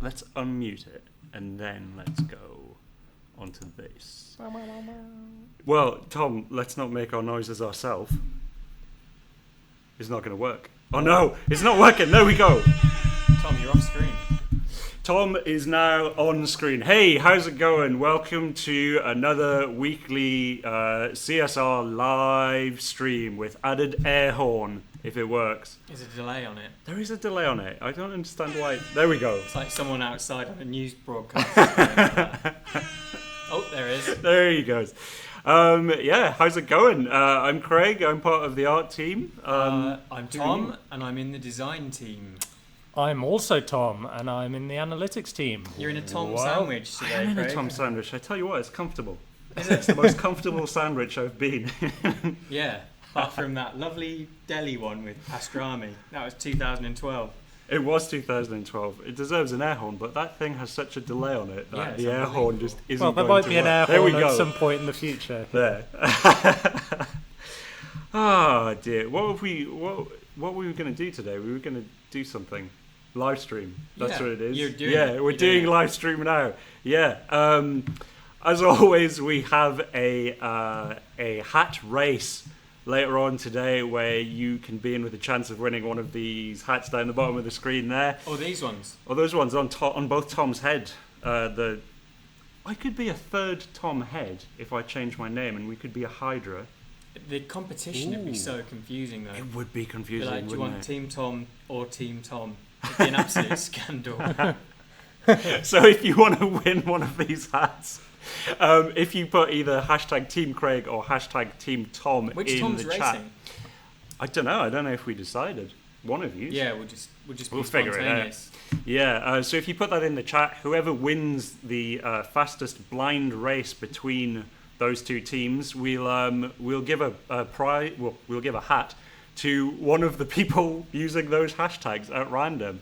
let's unmute it, and then let's go onto this. Well, Tom, let's not make our noises ourselves. It's not going to work. Oh no, it's not working. There we go. Tom, you're off screen. Tom is now on screen. Hey, how's it going? Welcome to another weekly CSR live stream with added air horn, if it works. There's a delay on it. There is a delay on it. I don't understand why. There we go. It's like someone outside on a news broadcast. Oh, there it is. There he goes. Yeah, how's it going? I'm Craig. I'm part of the art team. I'm Tom, and I'm in the design team. I'm also Tom, and I'm in the analytics team. You're in a Tom sandwich today, I'm in Craig. a Tom sandwich. I tell you what, it's comfortable. It's the most comfortable sandwich I've been. Yeah, apart from that lovely deli one with pastrami. That was 2012. It was 2012. It deserves an air horn, but that thing has such a delay on it that the air horn just isn't Well, there going might to be an work. air horn at some point in the future. There. Oh dear. What were we going to do today? We were going to do something. Live stream. That's what it is. We're doing live stream now. Yeah. As always, we have a hat race later on today where you can be in with a chance of winning one of these hats down the bottom of the screen there. Oh, these ones. Oh, those ones on both Tom's head. I could be a third Tom head if I change my name, and we could be a Hydra. The competition would be so confusing, though. It would be confusing, like, do you want it? Team Tom or Team Tom? It'd be an absolute scandal. So if you want to win one of these hats, if you put either hashtag Team Craig or hashtag Team Tom Which in Tom's the racing? chat. I don't know if we decided. One of you. Yeah, we'll just We'll be figure it out. spontaneous. Yeah, so if you put that in the chat, whoever wins the fastest blind race between those two teams, we'll give a prize. We'll give a hat to one of the people using those hashtags at random.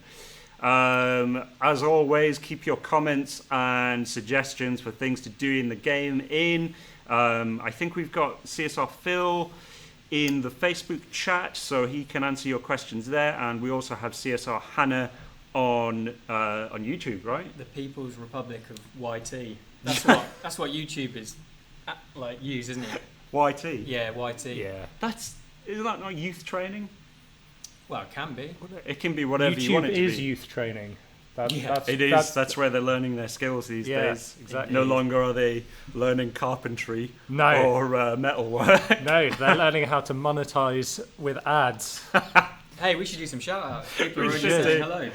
As always, keep your comments and suggestions for things to do in the game in. I think we've got CSR Phil in the Facebook chat, so he can answer your questions there, and we also have CSR Hannah on YouTube, right? The People's Republic of YT. That's what YouTube is use, isn't it? YT. Yeah, YT. Yeah. Isn't that not youth training? Well, it can be. It can be whatever you want it to be. YouTube is youth training. That's where they're learning their skills these days. Exactly. No longer are they learning carpentry or metalwork. No, they're learning how to monetize with ads. Hey, we should do some shout-outs. People are We already should saying do. hello.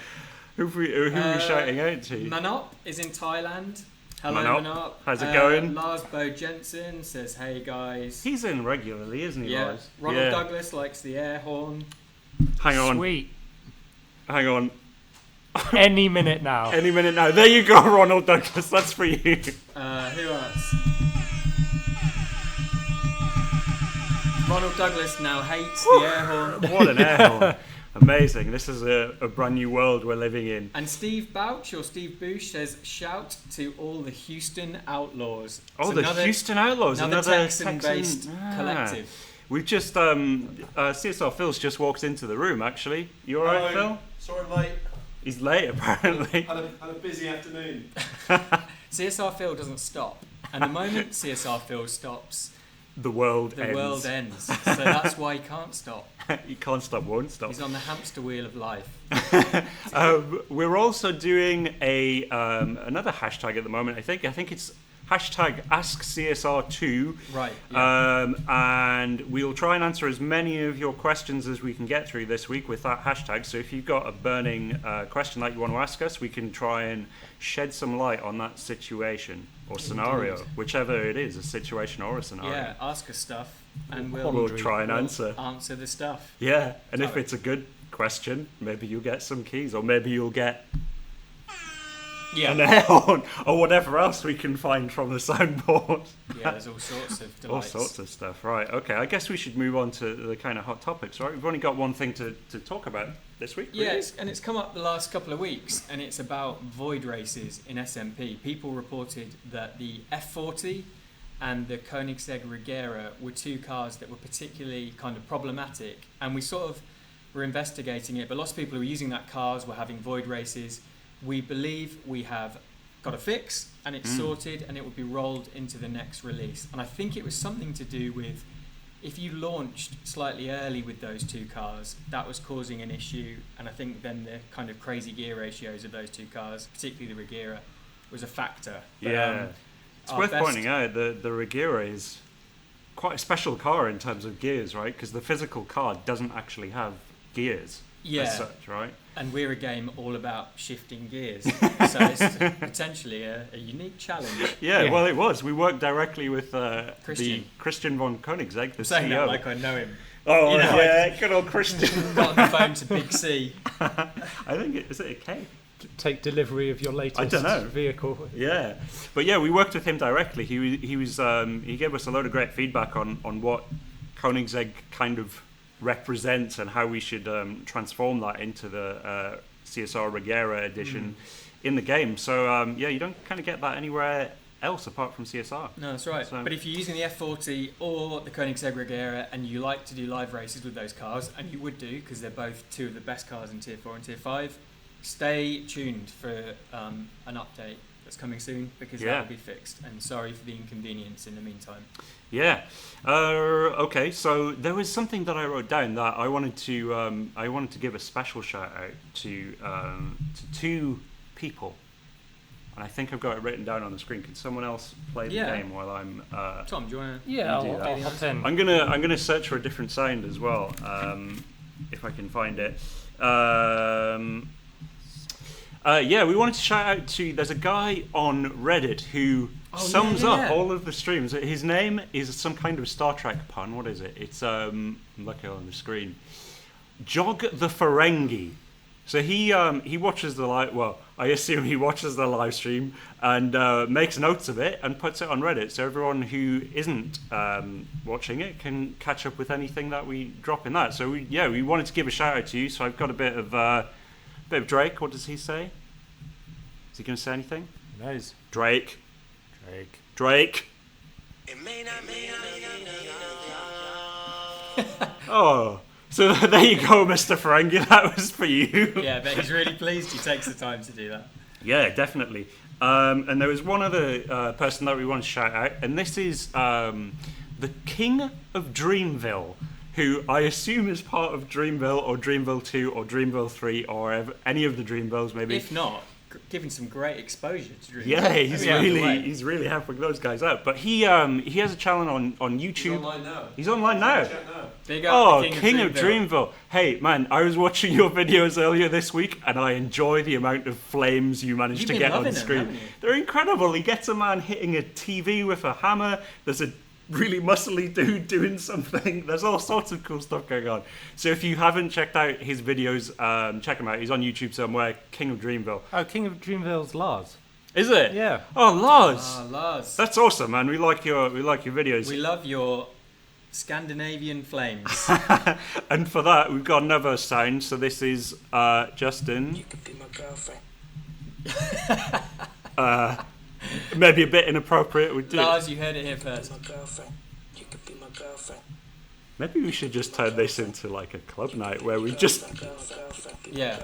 Who are we shouting out to? Manop is in Thailand. Hello, Manop. How's it going? Lars Bo Jensen says, hey, guys. He's in regularly, isn't he, Yeah. Lars? Ronald Douglas likes the air horn. Hang on. Sweet. Hang on. Any minute now. Any minute now. There you go, Ronald Douglas. That's for you. Who else? Ronald Douglas now hates the air horn. What an air horn. Amazing. This is a brand new world we're living in. And Steve Bouch or Steve Boosh says, shout to all the Houston Outlaws. Oh, It's the Houston Outlaws. Another Texan-based collective. We've just, CSR Phil's just walked into the room, actually. You alright, Phil? Sorry I'm late. He's late, apparently. Had a busy afternoon. CSR Phil doesn't stop. And the moment CSR Phil stops, The world the ends. world ends. So that's why he can't stop. He can't stop, won't stop. He's on the hamster wheel of life. We're also doing another hashtag at the moment, I think. I think it's hashtag AskCSR2. Right. Yeah. And we'll try and answer as many of your questions as we can get through this week with that hashtag. So if you've got a burning question that you want to ask us, we can try and shed some light on that situation or scenario, whichever it is, a situation or a scenario. Yeah, ask us stuff and we'll try and answer the stuff. Yeah, and if it's a good question, maybe you'll get some keys, or maybe you'll get an air horn, or whatever else we can find from the soundboard. Yeah, there's all sorts of delights. All sorts of stuff, right. Okay, I guess we should move on to the kind of hot topics, right? We've only got one thing to talk about this week. Yeah, really. and it's come up the last couple of weeks, and it's about void races in SMP. People reported that the F40 and the Koenigsegg Regera were two cars that were particularly kind of problematic, and we sort of were investigating it, but lots of people who were using that cars were having void races. we believe we have got a fix and it's sorted and it will be rolled into the next release. And I think it was something to do with if you launched slightly early with those two cars, that was causing an issue. And I think then the kind of crazy gear ratios of those two cars, particularly the Regera, was a factor. But, it's worth pointing out that the Regera is quite a special car in terms of gears, right? Because the physical car doesn't actually have gears as such, right? And we're a game all about shifting gears, so it's potentially a unique challenge. Yeah, well, it was. We worked directly with Christian. the Christian von Koenigsegg, the I'm saying CEO. that like I know him. Oh, You know, yeah, good old Christian. Got on the phone to Big C. I think is it a K? Take delivery of your latest I don't know. vehicle. Yeah, but yeah, we worked with him directly. He gave us a load of great feedback on what Koenigsegg kind of represents and how we should transform that into the CSR Regera edition in the game. So you don't kind of get that anywhere else apart from CSR. No, that's right. So, but if you're using the F40 or the Koenigsegg Regera and you like to do live races with those cars, and you would do because they're both two of the best cars in Tier 4 and Tier 5, stay tuned for an update that's coming soon because that will be fixed. And sorry for the inconvenience in the meantime. Yeah. Okay. So there was something that I wrote down that I wanted to give a special shout out to two people, and I think I've got it written down on the screen. Can someone else play the game while I'm? Tom, do you want to? Yeah, do that? I'll hop in. I'm gonna search for a different sound as well, if I can find it. We wanted to shout out to. There's a guy on Reddit who sums up all of the streams. His name is some kind of Star Trek pun. What is it? It's I'm looking on the screen. Jog the Ferengi. So he watches the live. Well, I assume he watches the live stream and makes notes of it and puts it on Reddit. So everyone who isn't watching it can catch up with anything that we drop in that. So we wanted to give a shout out to you. So I've got a bit of Drake. What does he say? Is he going to say anything? Who knows? Drake. Oh, so there you go, Mr. Ferengi. That was for you. Yeah, but he's really pleased he takes the time to do that. Yeah, definitely. And there was one other person that we want to shout out, and this is the King of Dreamville, who I assume is part of Dreamville or Dreamville 2 or Dreamville 3 or any of the Dreamvilles, maybe. If not, giving some great exposure to Dreamville. Yeah, he's really helping those guys out. But he has a channel on YouTube. He's online now. Big up the King of Dreamville. Hey, man, I was watching your videos earlier this week, and I enjoy the amount of flames you managed to get on screen. They're incredible. He gets a man hitting a TV with a hammer. There's a really muscly dude doing something. There's all sorts of cool stuff going on. So if you haven't checked out his videos, check him out. He's on YouTube somewhere. King of Dreamville. Oh, King of Dreamville's Lars. Is it? Yeah. Oh, Lars. Lars. That's awesome, man. We like your videos. We love your Scandinavian flames. And for that, we've got another sound. So this is Justin. You could be my girlfriend. Maybe a bit inappropriate. Lars, you heard it here first. My girlfriend. You could be my girlfriend. Maybe we should just turn this into like a club night where we just. Yeah.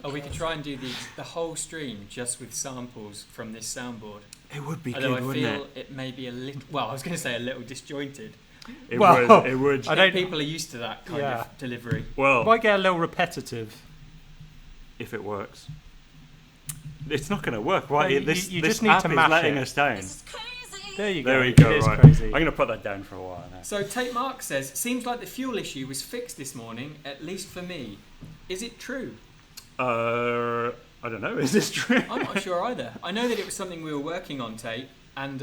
Or we could try and do the whole stream just with samples from this soundboard. It would be Although good, I wouldn't feel it? it may be a little. Well, I was going to say a little disjointed. It would. I don't. People are used to that kind of delivery. Well, Might get a little repetitive. if it works. It's not going to work. Why? No, This just need app to is mash letting it. us down. There you go. There we go. It is Right. crazy. I'm going to put that down for a while now. So Tate Mark says, seems like the fuel issue was fixed this morning, at least for me. Is it true? I don't know. Is this true? I'm not sure either. I know that it was something we were working on, Tate, and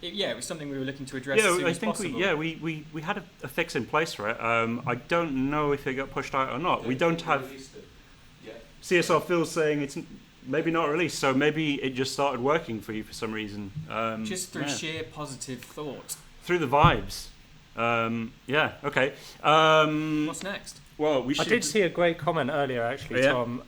it was something we were looking to address as soon as possible. we had a fix in place for it. I don't know if it got pushed out or not. We don't have. CSR Phil's saying it's maybe not released, so maybe it just started working for you for some reason. Just through sheer positive thought. Through the vibes. Okay. What's next? Well, we I should. did see a great comment earlier, actually, Yeah. Tom.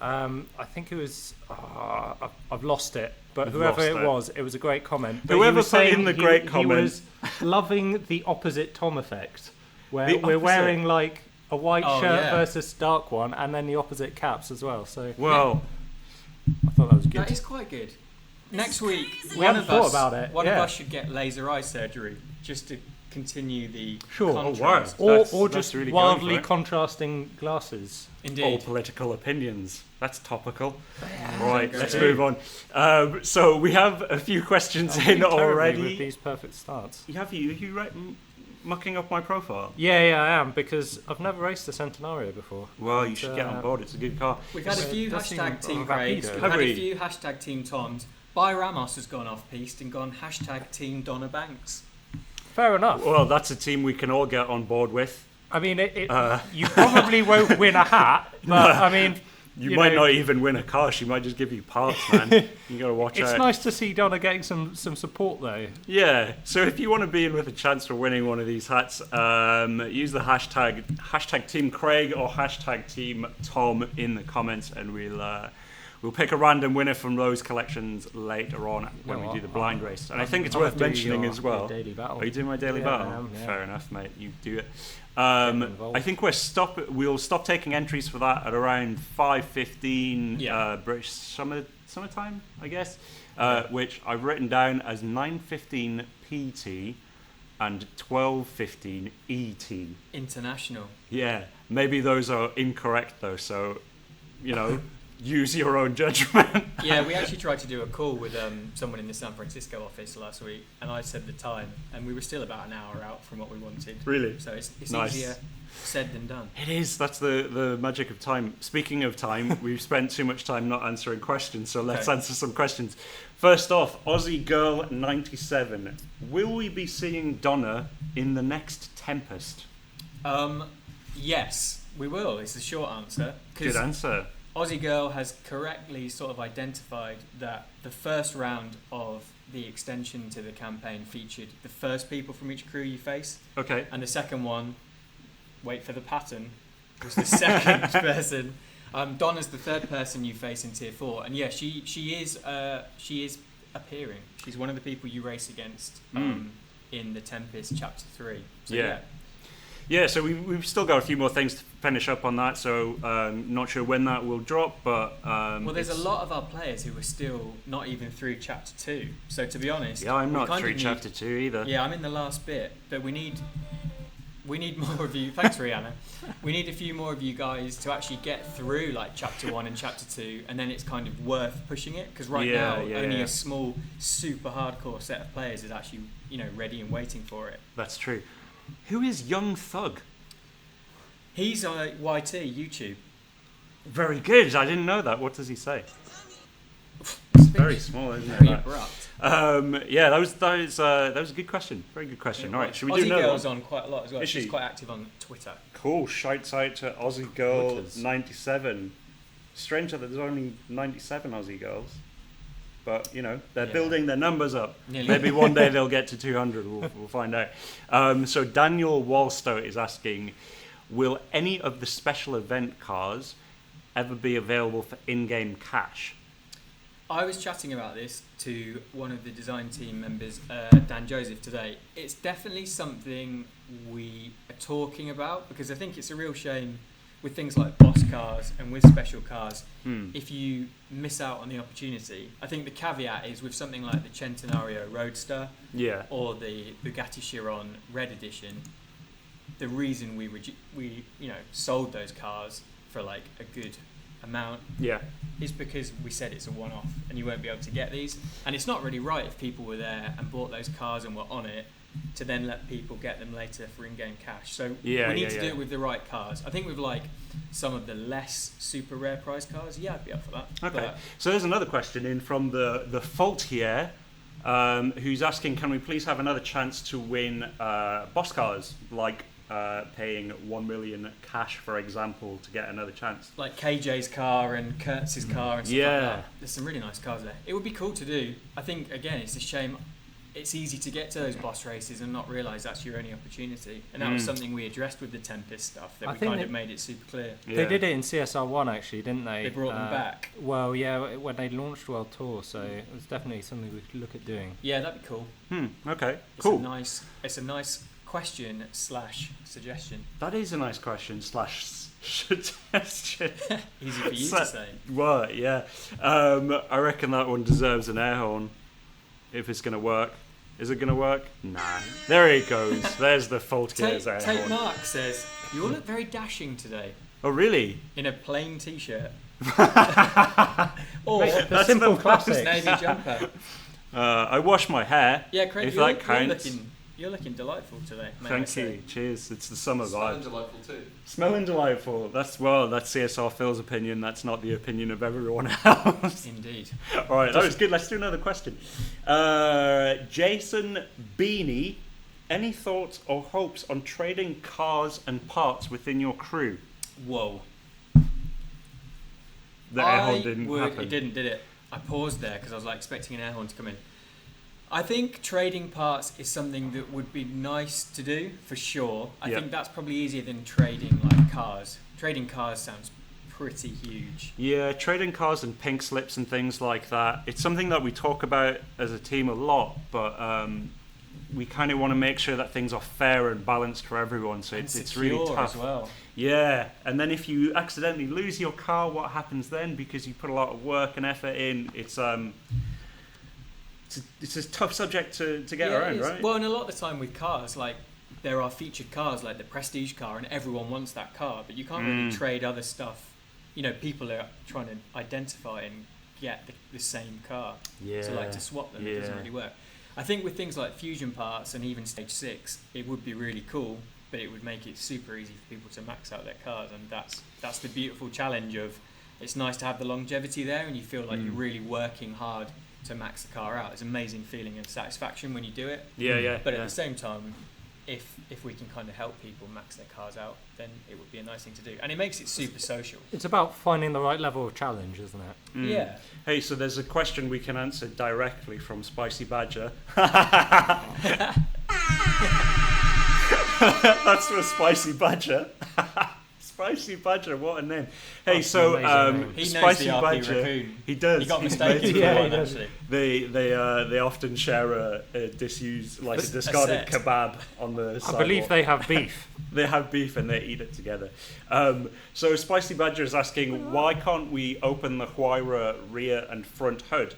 I think it was. I've lost it, but You've whoever lost it was a great comment. But Whoever he was put in saying the great he comment. was loving the opposite Tom effect, where The we're opposite. wearing like a white Oh, shirt yeah. versus dark one, and then the opposite caps as well. So Well, I thought that was good. That is quite good. Next week, We hadn't thought about it. One of yeah. us should get laser eye surgery just to continue the Sure. contrast. Oh, wow. Or That's just really wildly going for it. contrasting glasses. All Indeed. political opinions. That's topical. Yeah. Right, Go let's do. move on. So we have a few questions I'm in doing terribly already. with these perfect starts. Have you mucking up my profile? Yeah, I am, because I've never raced a Centenario before. Well, you should get on board. It's a good car. We've had a It few does seem hashtag Team rapido. Craigs. We've Have had we? a few hashtag Team Toms. By Ramos has gone off piste and gone hashtag Team Donna Banks. Fair enough. Well, that's a team we can all get on board with. I mean, you probably won't win a hat, but I mean, You might know, not even win a car. She might just give you parts, man. You gotta watch It's out. nice to see Donna getting some support though. Yeah. So if you want to be in with a chance for winning one of these hats, use the hashtag Team Craig or hashtag Team Tom in the comments, and we'll pick a random winner from those collections later on when we do the blind race. And I think it's I'll worth do mentioning your as well. daily battle. Are you doing my daily Yeah, battle? I am, yeah. Fair enough, mate. You do it. involved. I think we'll stop taking entries for that at around 5:15 Yeah. British summertime, I guess, which I've written down as 9:15 PT and 12:15 ET. International. Yeah, maybe those are incorrect though. So, use your own judgment. Yeah, we actually tried to do a call with someone in the San Francisco office last week, and I said the time, and we were still about an hour out from what we wanted. Really? So it's Nice. easier said than done. It is. That's the magic of time. Speaking of time, we've spent too much time not answering questions, so let's Okay. answer some questions. First off, Aussie Girl 97. Will we be seeing Donna in the next Tempest? Yes, we will. Is the short answer. 'Cause Good answer. Aussie Girl has correctly sort of identified that the first round of the extension to the campaign featured the first people from each crew you face, Okay. and the second one, wait for the pattern, was the second person. Donna's the third person you face in Tier 4, and yeah, she is appearing. She's one of the people you race against in the Tempest Chapter 3. So, Yeah. Yeah, so we've still got a few more things to finish up on that, so not sure when that will drop, but... well, there's a lot of our players who are still not even through Chapter 2, so to be honest... Yeah, I'm we not kind through of need- Chapter 2 either. Yeah, I'm in the last bit, but we need more of you. Thanks, Rihanna. We need a few more of you guys to actually get through like Chapter 1 and Chapter 2, and then it's kind of worth pushing it, because right now only a small, super hardcore set of players is actually ready and waiting for it. That's true. Who is Young Thug? He's YT YouTube. Very good. I didn't know that. What does he say? It's very small, isn't Very it? abrupt. Yeah, that was a good question. Very good question. All right, should we do Aussie another Girl's one? on quite a lot as well. Is She's she? quite active on Twitter. Cool. Shouts out to Aussie Girl Twitters. 97. Strange that there's only 97 Aussie girls, but they're Yeah. building their numbers up. Nearly. Maybe one day they'll get to 200. We'll find out. So Daniel Wallstow is asking, will any of the special event cars ever be available for in-game cash? I was chatting about this to one of the design team members, Dan Joseph, today. It's definitely something we are talking about, because I think it's a real shame with things like boss cars and with special cars if you miss out on the opportunity. I think the caveat is with something like the Centenario Roadster Yeah. or the Bugatti Chiron Red Edition. The reason we sold those cars for like a good amount Yeah. is because we said it's a one-off and you won't be able to get these, and it's not really right if people were there and bought those cars and were on it to then let people get them later for in-game cash. So we need to do it with the right cars. I think with like some of the less super rare prize cars, I'd be up for that. Okay. But So there's another question in from the Fault here, who's asking, can we please have another chance to win boss cars, like paying 1 million cash, for example, to get another chance? like KJ's car and Kurtz's car and stuff Yeah. like that. There's some really nice cars there. It would be cool to do. I think, again, it's a shame it's easy to get to those boss races and not realise that's your only opportunity. And that was something we addressed with the Tempest stuff, that I we think kind of they- made it super clear. They did it in CSR1 actually, didn't they? They brought them back. Well, yeah, when they launched World Tour, so it was definitely something we could look at doing. Yeah, that'd be cool. Okay. It's Cool. It's a nice question / suggestion. That is a nice question / suggestion. Easy for you to say. What? Yeah. I reckon that one deserves an air horn. If it's gonna work. Is it gonna work? Nah. There he goes. There's the Fault Gears air Tate horn. Mark says, "You all look very dashing today Oh really? in a plain t-shirt Or the That's simple the classics. navy jumper." I wash my hair. Yeah, Craig, If that counts. you're looking delightful today. may I Thank say. you. Cheers. It's the summer Smelling vibe. delightful too. Smelling delightful. That's CSR Phil's opinion. That's not the opinion of everyone else. Indeed. All right, that was good. Let's do another question. Jason Beanie, any thoughts or hopes on trading cars and parts within your crew? Whoa. The air horn didn't happen. It didn't, did it? I paused there because I was like expecting an air horn to come in. I think trading parts is something that would be nice to do for sure. I Yep. think that's probably easier than trading like cars. Trading cars sounds pretty huge. Yeah, trading cars and pink slips and things like that. It's something that we talk about as a team a lot, but we kind of want to make sure that things are fair and balanced for everyone. So And it's really secure tough. as well. Yeah, and then if you accidentally lose your car, what happens then? Because you put a lot of work and effort in. It's a tough subject to get Yeah, it around, is. right? Well, and a lot of the time with cars, like there are featured cars like the Prestige car, and everyone wants that car, but you can't really trade other stuff. You know, people are trying to identify and get the same car. Yeah. So like to swap them, it doesn't really work. I think with things like fusion parts and even Stage 6, it would be really cool, but it would make it super easy for people to max out their cars, and that's the beautiful challenge of it's nice to have the longevity there, and you feel like you're really working hard to max the car out. It's an amazing feeling of satisfaction when you do it. Yeah. But at the same time, if we can kind of help people max their cars out, then it would be a nice thing to do, and it makes it super social. It's about finding the right level of challenge, isn't it? Yeah. Hey, so there's a question we can answer directly from Spicy Badger. That's for Spicy Badger. Spicy Badger, what a name. Hey, That's so an amazing name. He knows Spicy the RP Badger, raccoon. he does. He got He's mistaken made for Yeah, one, he does. actually. They often share a disused, like a discarded set. kebab on the I sidewalk. believe they have beef. They have beef and they eat it together. So Spicy Badger is asking, why can't we open the Huayra rear and front hood?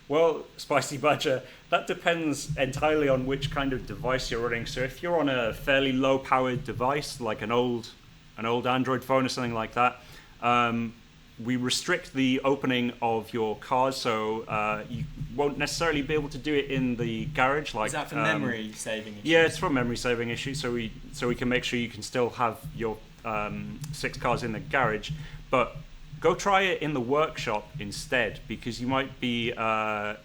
Well, Spicy Badger, that depends entirely on which kind of device you're running. So if you're on a fairly low-powered device, like an old Android phone or something like that, we restrict the opening of your cars, so you won't necessarily be able to do it in the garage. Like, Is that for memory saving issues? yeah, it's for memory saving issues, so we can make sure you can still have your 6 cars in the garage, but go try it in the workshop instead, because you might be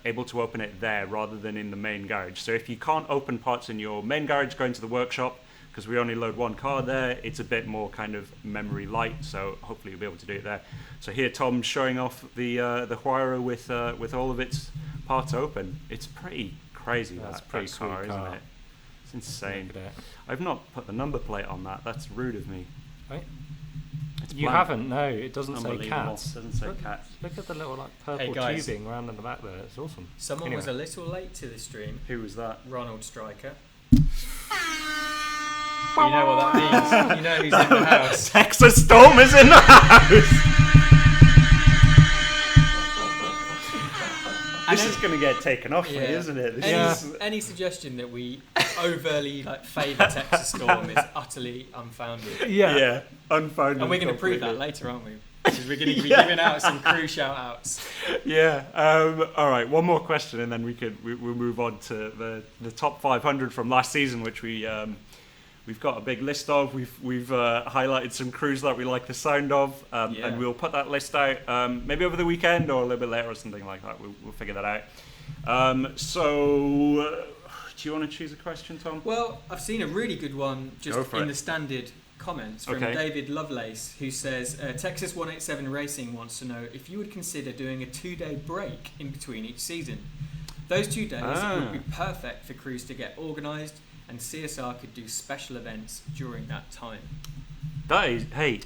able to open it there rather than in the main garage. So if you can't open parts in your main garage, go into the workshop, because we only load one car there. It's a bit more kind of memory light, so hopefully you'll be able to do it there. So here Tom's showing off the Huayra with all of its parts open. It's pretty crazy. That's that pretty car, sweet isn't car. it? It's insane. Look at it. I've not put the number plate on that. That's rude of me. Right? It's You blank. haven't? No, it doesn't say Unbelievable. cats. Doesn't say Look, cats. look at the little like purple guys. tubing around in the back there. It's awesome. Someone Anyway. was a little late to the stream. Who was that? Ronald Stryker. You know what that means. You know who's in the house. Texas Storm is in the house. And This is going to get taken off me, Yeah. isn't it? This Yeah. is- Any suggestion that we overly favour Texas Storm is utterly unfounded. yeah, unfounded. And we're going to prove that completely. later, aren't we? Because we're going to be giving out some crew shout-outs. Yeah. All right. One more question, and then we'll move on to the top 500 from last season, which we've got a big list of. We've highlighted some crews that we like the sound of, Yeah. and we'll put that list out maybe over the weekend or a little bit later or something like that. We'll figure that out. So, do you want to choose a question, Tom? Well, I've seen a really good one Go just for in it. the standard comments from Okay. David Lovelace, who says, Texas 187 Racing wants to know if you would consider doing a 2-day break in between each season. Those 2 days would be perfect for crews to get organised, and CSR could do special events during that time. That is, hey.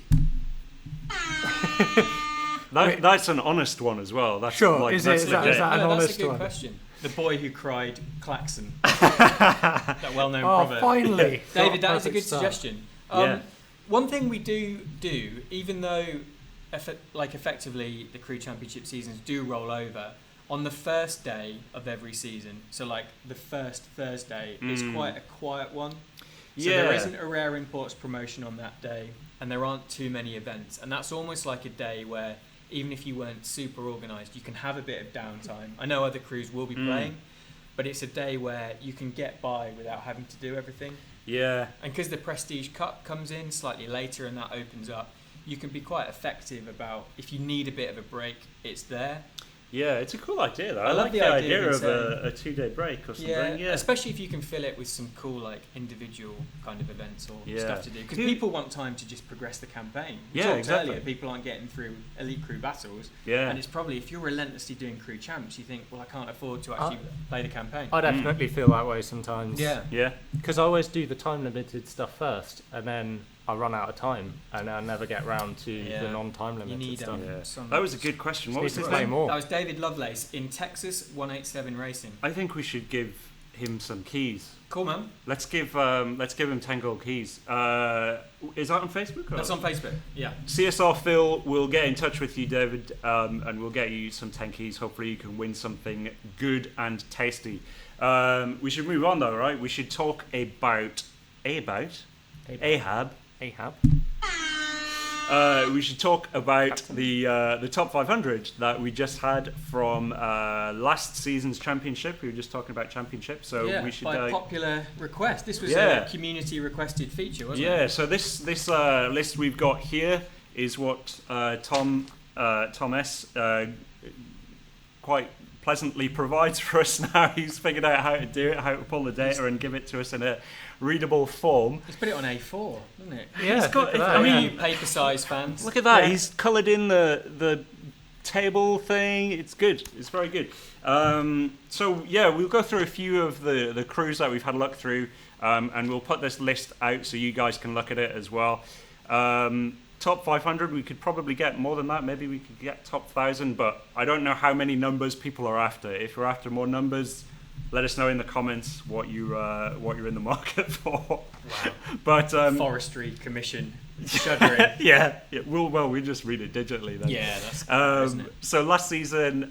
That's an honest one as well. That's Sure, like, is that's it? Is that- legit. is that- An No, that's honest a good one. question. The boy who cried klaxon. That well-known Oh, proverb. finally! David, that is a Perfect good start. suggestion. Yeah. One thing we do, even though effectively the crew championship seasons do roll over, on the first day of every season, so like the first Thursday is quite a quiet one. So there isn't a rare imports promotion on that day, and there aren't too many events, and that's almost like a day where even if you weren't super organised, you can have a bit of downtime. I know other crews will be playing, but it's a day where you can get by without having to do everything. Yeah. And because the Prestige Cup comes in slightly later and that opens up, you can be quite effective about, if you need a bit of a break, it's there. Yeah, it's a cool idea though. I like love the the idea idea of of a 2-day break or something. Yeah. Especially if you can fill it with some cool like individual kind of events or stuff to do. Because people want time to just progress the campaign. We talked exactly. earlier, people aren't getting through elite crew battles. Yeah. And it's probably, if you're relentlessly doing crew champs, you think, well, I can't afford to actually play the campaign. I definitely feel that way sometimes. Yeah. Yeah. Because I always do the time limited stuff first, and then I run out of time, and I never get round to the non-time limited need stuff. That was a good question. What was his name? That was David Lovelace in Texas 187 Racing. I think we should give him some keys. Cool, man. Let's give him 10 gold keys. Is that on Facebook? That's on Facebook. Yeah. CSR Phil will get in touch with you, David, and we'll get you some 10 keys. Hopefully, you can win something good and tasty. We should move on, though, right? We should talk about Ahab. We should talk about the top 500 that we just had from last season's championship. We were just talking about championship, so we should. By popular request, this was a community requested feature, wasn't it? Yeah. So this list we've got here is what Tom S. Quite pleasantly provides for us now. He's figured out how to do it, how to pull the data and give it to us in a readable form. He's put it on A4, hasn't it? Yeah, It's got, I mean, paper size fans. Look at that. Yeah. He's coloured in the table thing. It's good. It's very good. So yeah, we'll go through a few of the crews that we've had a look through, and we'll put this list out so you guys can look at it as well. Top 500, we could probably get more than that. Maybe we could get top 1,000, but I don't know how many numbers people are after. If you're after more numbers, let us know in the comments what you're in the market for. Wow. But Forestry Commission shuddering. yeah. We just read it digitally then. Yeah, that's cool, isn't it? So last season,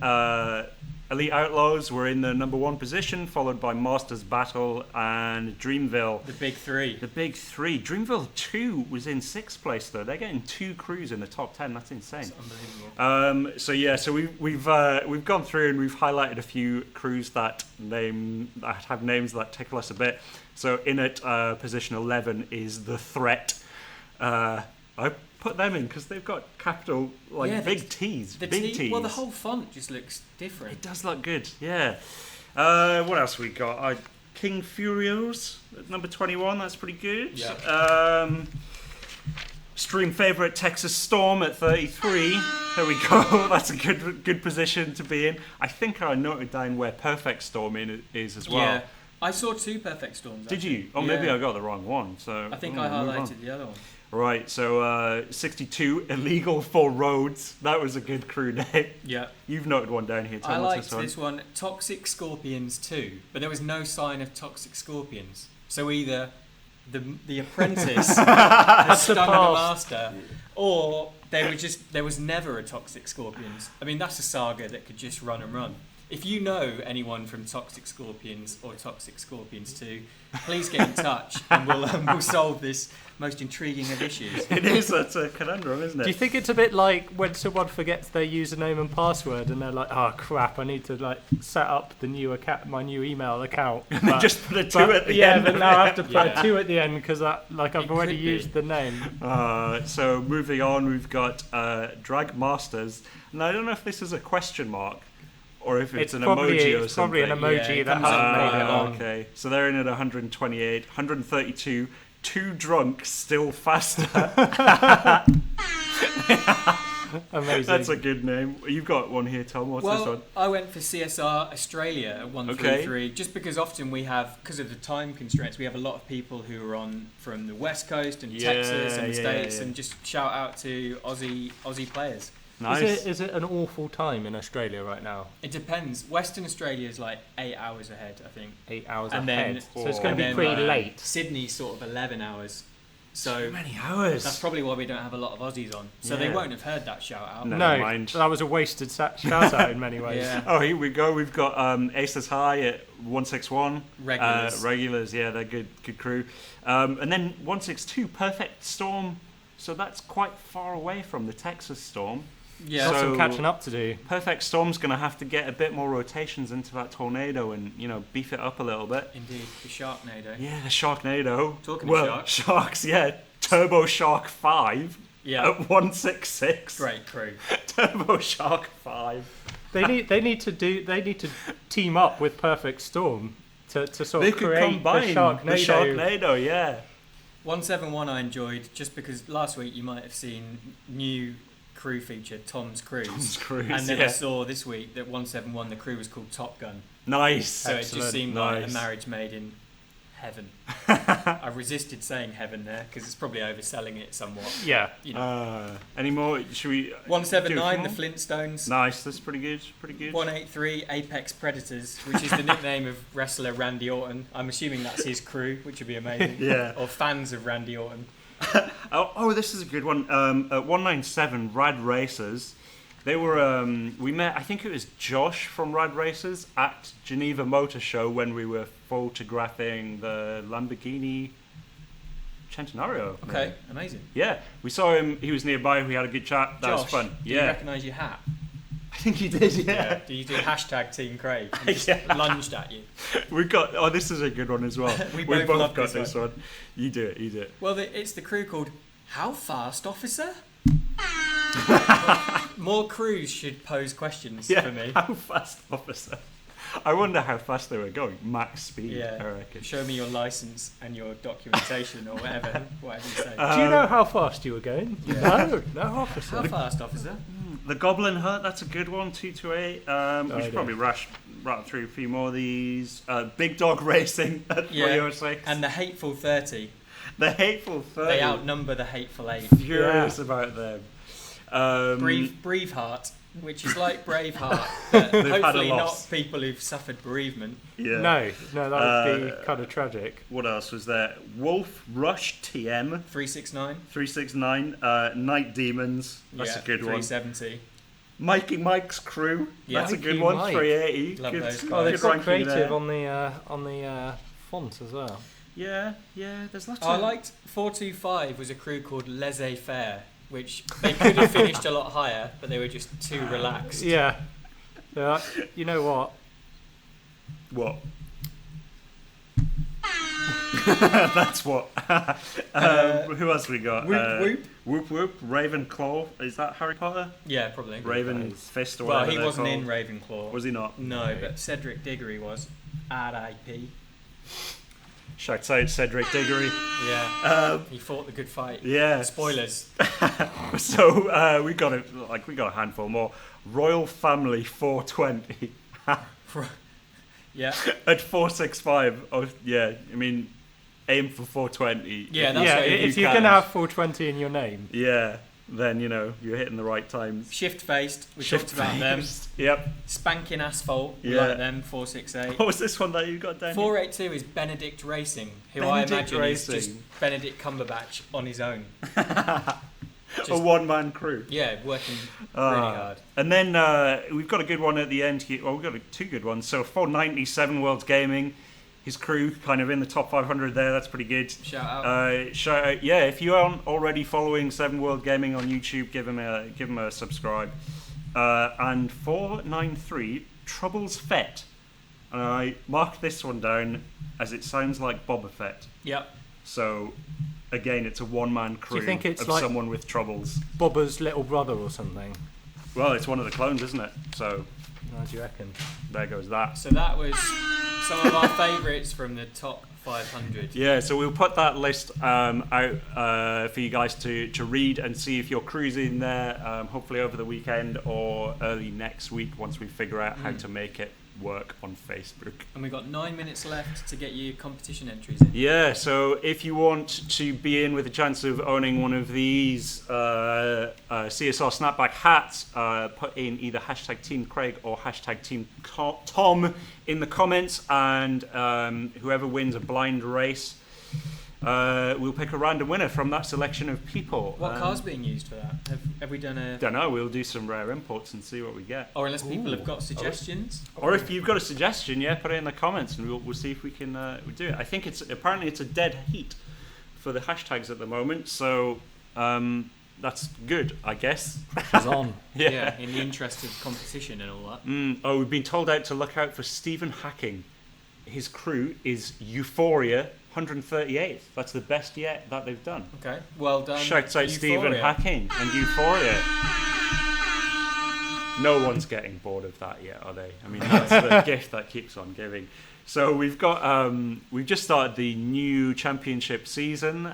Elite Outlaws were in the number 1 position, followed by Masters Battle and Dreamville. The big three. Dreamville 2 was in 6th place though. They're getting 2 crews in the top 10. That's insane. That's unbelievable. So we've gone through and we've highlighted a few crews that have names that tickle us a bit. So in at position 11 is The Threat. I put them in because they've got capital big T's. Big T's. Well, the whole font just looks different. It does look good, yeah. What else we got? King Furios at number 21. That's pretty good. Yeah. Stream favourite Texas Storm at 33. There we go. That's a good position to be in. I think I noted down where Perfect Storm is as well. Yeah. I saw 2 Perfect Storms. Did you? Oh, maybe I got the wrong one. So I think I highlighted the other one. Right, so 62, Illegal for Roads. That was a good crew name. Yeah. You've noted one down here. I liked this one, Toxic Scorpions 2, but there was no sign of Toxic Scorpions. So either the apprentice has stung the master, or there was never a Toxic Scorpions. I mean, that's a saga that could just run and run. If you know anyone from Toxic Scorpions or Toxic Scorpions 2, please get in touch and we'll solve this most intriguing of issues. It is. That's a conundrum, isn't it? Do you think it's a bit like when someone forgets their username and password and they're like, oh crap, I need to set up the new account, my new email account. But, just put a 2 at the end. Yeah, but now I have to put a 2 at the end because I've already used the name. So moving on, we've got Drag Masters. And I don't know if this is a question mark or if it's an emoji or something. It's probably an emoji that hasn't made it on. Okay, so they're in at 128, 132. 2 drunk, still faster. Amazing. That's a good name. You've got one here, Tom. What's this one? I went for CSR Australia at 133, just because often because of the time constraints, we have a lot of people who are on from the West Coast and Texas and the States, and just shout out to Aussie players. Nice. Is it an awful time in Australia right now? It depends. Western Australia is like 8 hours ahead, I think. 8 hours and ahead. Then, so it's going to be pretty late. Sydney's sort of 11 hours. So Too many hours. that's probably why we don't have a lot of Aussies on. So they Yeah. won't have heard that shout out. No. No, Never mind. that was a wasted shout out in many ways. Yeah. Oh, here we go. We've got Aces High at 161. Regulars. Regulars, yeah, they're good crew. And then 162, Perfect Storm. So that's quite far away from the Texas Storm. Yeah. Got some So- catching up to do. Perfect Storm's going to have to get a bit more rotations into that Tornado and, beef it up a little bit. Indeed, the Sharknado. Yeah, the Sharknado. Talking of sharks. Sharks, yeah. Turbo Shark 5 Yeah. at 166. Great crew. Turbo Shark 5. They need to team up with Perfect Storm to sort They of could create combine the Sharknado. Sharknado, yeah. 171 I enjoyed just because last week you might have seen new crew feature, Tom's Cruise. Tom's Cruise, And then yeah. I saw this week that 171 the crew was called Top Gun. Nice. So it Excellent. just seemed like a Nice. marriage made in heaven. I resisted saying heaven there because it's probably overselling it somewhat. Yeah. You know. Any more? Should we? 179 the do a few more? Flintstones. Nice. That's pretty good. Pretty good. 183 Apex Predators, which is the nickname of wrestler Randy Orton. I'm assuming that's his crew, which would be amazing. Yeah. Or fans of Randy Orton. Oh, this is a good one. At 197, Rad Racers. They were. We met. I think it was Josh from Rad Racers at Geneva Motor Show when we were photographing the Lamborghini Centenario. Okay, amazing. Yeah, we saw him. He was nearby. We had a good chat. That Josh, was fun. do you Yeah, recognise your hat? I think he did. Yeah. Do you do hashtag Team Craig? And just Yeah. lunged at you. We've got. Oh, this is a good one as well. We We've both love got this this one. You do it. You do it. Well, it's the crew called How Fast Officer? More crews should pose questions Yeah. for me. How fast, officer? I wonder how fast they were going. Max speed. Yeah. I reckon. Show me your license and your documentation or whatever you say. Do you know how fast you were going? Yeah. No, officer. How fast, officer? The Goblin Hut. That's a good one. 228. We I should do. probably rattle through a few more of these. Big Dog Racing at Yeah. 306. And the Hateful 30. The Hateful 30. They outnumber the Hateful 8. Furious about them. Braveheart, which is like Braveheart, but They've had a hopefully loss. not people who've suffered bereavement. Yeah. No, that would be kind of tragic. What else was there? Wolf Rush TM 369. 369. Night Demons. That's Yeah, a good one. 370. Mikey Mike's Crew. Yeah. That's a good Mikey one. Mike. 380. Love good, those good guys. Oh, they've good got ranking creative there. on the font as well. Yeah, there's lots I of... liked 425 was a crew called Laissez Faire, which they could have finished a lot higher, but they were just too relaxed. Yeah. You know what? What? That's what. Who else we got? Whoop Whoop. Whoop Whoop. Ravenclaw. Is that Harry Potter? Yeah, probably. Raven Fist or Well, whatever he they're wasn't called. in Ravenclaw. Was he not? No, but Cedric Diggory was. R.I.P. Shout out Cedric Diggory. Yeah. He fought the good fight. Yeah. Spoilers. So we got a handful more. Royal Family 420 Yeah. at 465. Oh yeah, I mean, aim for 420. Yeah, that's Yeah, right, if you you're can. gonna have 420 in your name. Yeah, then you're hitting the right times. Shift faced. We talked about them. Yep. Spanking Asphalt. We Yeah. like them. 468. What was this one that you got down? 482 is Benedict Racing, who Benedict I imagine Racing. is just Benedict Cumberbatch on his own. A Just- one-man crew. Yeah, working really hard. And then we've got a good one at the end here. Well, we've got two good ones. So 497 Worlds Gaming, his crew kind of in the top 500 there. That's pretty good. Shout out. Shout out. Yeah, if you aren't already following Seven World Gaming on YouTube, give him a subscribe. And 493 Troubles Fett. And I marked this one down as it sounds like Boba Fett. Yep. So again, it's a one-man crew think it's of like- someone with troubles. Bobba's little brother or something. Well, it's one of the clones, isn't it? So How do you reckon? there goes that. So that was some of our favourites from the top 500. Yeah, so we'll put that list out for you guys to read and see if you're cruising there, hopefully over the weekend or early next week once we figure out how to make it work on Facebook. And we've got 9 minutes left to get your competition entries in. Yeah, so if you want to be in with a chance of owning one of these CSR snapback hats, put in either hashtag Team Craig or hashtag Team Tom in the comments, and whoever wins a blind race we'll pick a random winner from that selection of people. What car's being used for that? Have we done a... Don't know. We'll do some rare imports and see what we get. Or unless people have got suggestions. Or if you've got a suggestion, put it in the comments and we'll see if we can do it. I think it's a dead heat for the hashtags at the moment, so that's good, I guess. It's on. Yeah, in the interest of competition and all that. We've been told out to look out for Stephen Hacking. His crew is Euphoria 138th. That's the best yet that they've done. Okay, well done. Shouts out Euphoria. Stephen Hacking and Euphoria. No one's getting bored of that yet, are they? I mean, that's the gift that keeps on giving. So we've just started the new championship season.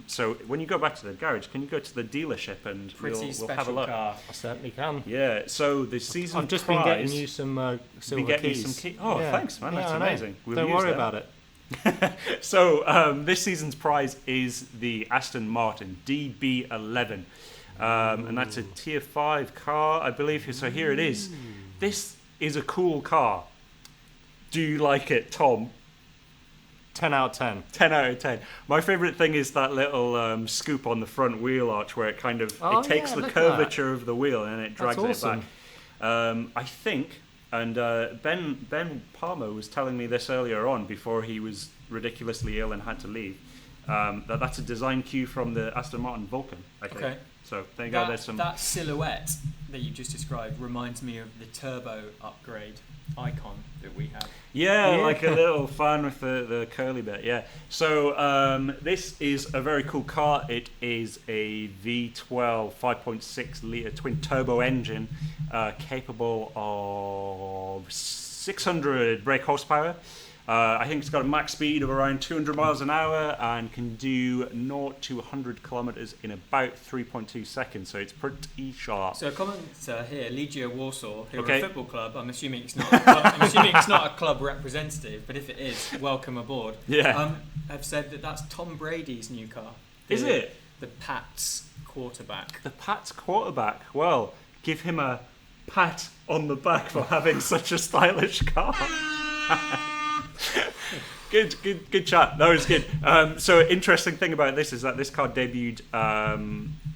So when you go back to the garage, can you go to the dealership and we'll have a look? Car. I certainly can. Yeah. So the season I've just prize, been getting you some silver keys. Oh, Yeah. thanks, man. That's I know. amazing. We'll Don't use worry them. about it. So this season's prize is the Aston Martin DB11, and that's a Tier 5 car, I believe. So here it is. This is a cool car. Do you like it, Tom? 10 out of 10. 10 out of 10. My favourite thing is that little scoop on the front wheel arch where it kind of it takes the look at curvature of the wheel and it drags That's it awesome. back. I think, and Ben Palmer was telling me this earlier on before he was ridiculously ill and had to leave, that's a design cue from the Aston Martin Vulcan, I think. Okay. So there you go. There's some. That silhouette that you just described reminds me of the turbo upgrade icon that we have. Yeah, like a little fan with the curly bit, yeah. So this is a very cool car. It is a V12 5.6 litre twin turbo engine capable of 600 brake horsepower. I think it's got a max speed of around 200 miles an hour and can do 0 to 100 kilometres in about 3.2 seconds, so it's pretty sharp. So a commenter here, Legia Warsaw, who are Okay. a football club. I'm assuming it's not. I'm assuming it's not a club representative, but if it is, welcome aboard. Yeah. Have said that that's Tom Brady's new car. Is it? The Pats quarterback? The Pats quarterback. Well, give him a pat on the back for having such a stylish car. Good chat. That was good. So, interesting thing about this is that this car debuted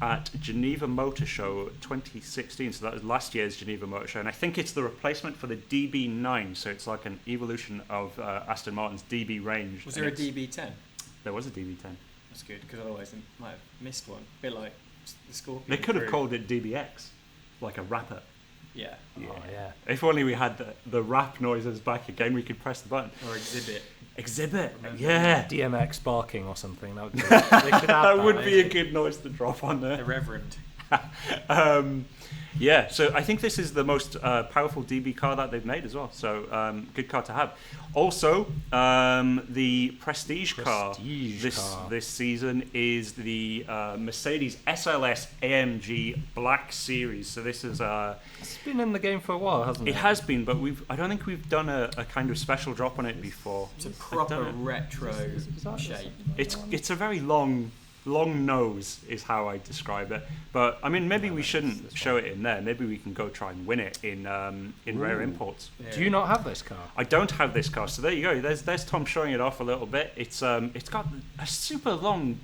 at Geneva Motor Show 2016. So that was last year's Geneva Motor Show, and I think it's the replacement for the DB9. So it's like an evolution of Aston Martin's DB range. Was there a DB10? There was a DB10. That's good, because otherwise they might have missed one. A bit like the Scorpion. They could have Crew. called it DBX, like a rapper. Yeah. Oh, yeah. If only we had the rap noises back again, we could press the button. Or Exhibit. Exhibit. Remember Yeah. DMX barking or something. That would be, they should add That would be a maybe. good noise to drop on The there. Reverend. Yeah, so I think this is the most powerful DB car that they've made as well. So good car to have. Also, the Prestige car this season is the Mercedes SLS AMG Black Series. So this is It's been in the game for a while, hasn't it? it has been, but I don't think we've done a kind of special drop on it before. It's a I've proper done it. retro shape. It's a very long nose is how I describe it. But I mean, maybe we shouldn't show it in there. Maybe we can go try and win it in rare imports. Yeah. Do you not have this car? I don't have this car, so there you go. There's Tom showing it off a little bit. It's got a super long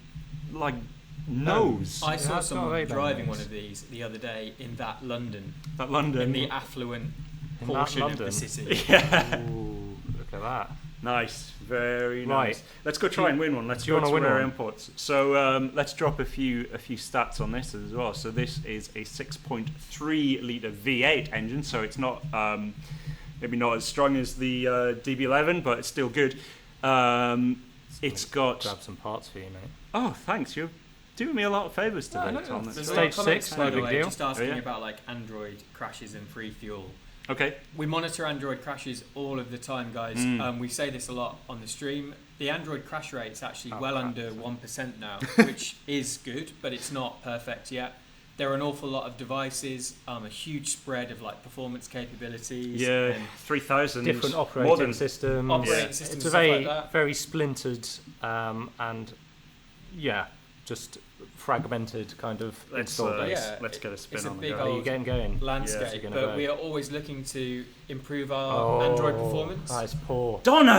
nose. I saw that's not someone very driving nice. one of these the other day in that London, That London. in the affluent In that portion of London? the city. Yeah. Ooh, look at that. Nice. Very Right. nice. Let's go try and win one. Let's do you go wanna to win rare one? imports. So let's drop a few stats on this as well. So this is a 6.3 litre V8 engine. So it's not maybe not as strong as the DB11, but it's still good. It's got. Grab some parts for you, mate. Oh, thanks. You're doing me a lot of favours today, no, Tom. there's That's a great. lot of Stage comments, 6, by no the big way, deal. just asking Oh, yeah. about like Android crashes and free fuel. Okay. We monitor Android crashes all of the time, guys. We say this a lot on the stream. The Android crash rate's actually well under 1% now, which is good, but it's not perfect yet. There are an awful lot of devices, a huge spread of like performance capabilities. Yeah, and 3,000. Different more operating than- systems. operating Yeah. systems, It's a stuff very, like that. very splintered and, yeah, just fragmented kind of Let's, install base. yeah, let's get a spin it's a on the big go. Are you old getting going? landscape, Yeah. but we are always looking to improve our Oh, Android performance. That is poor. Donna!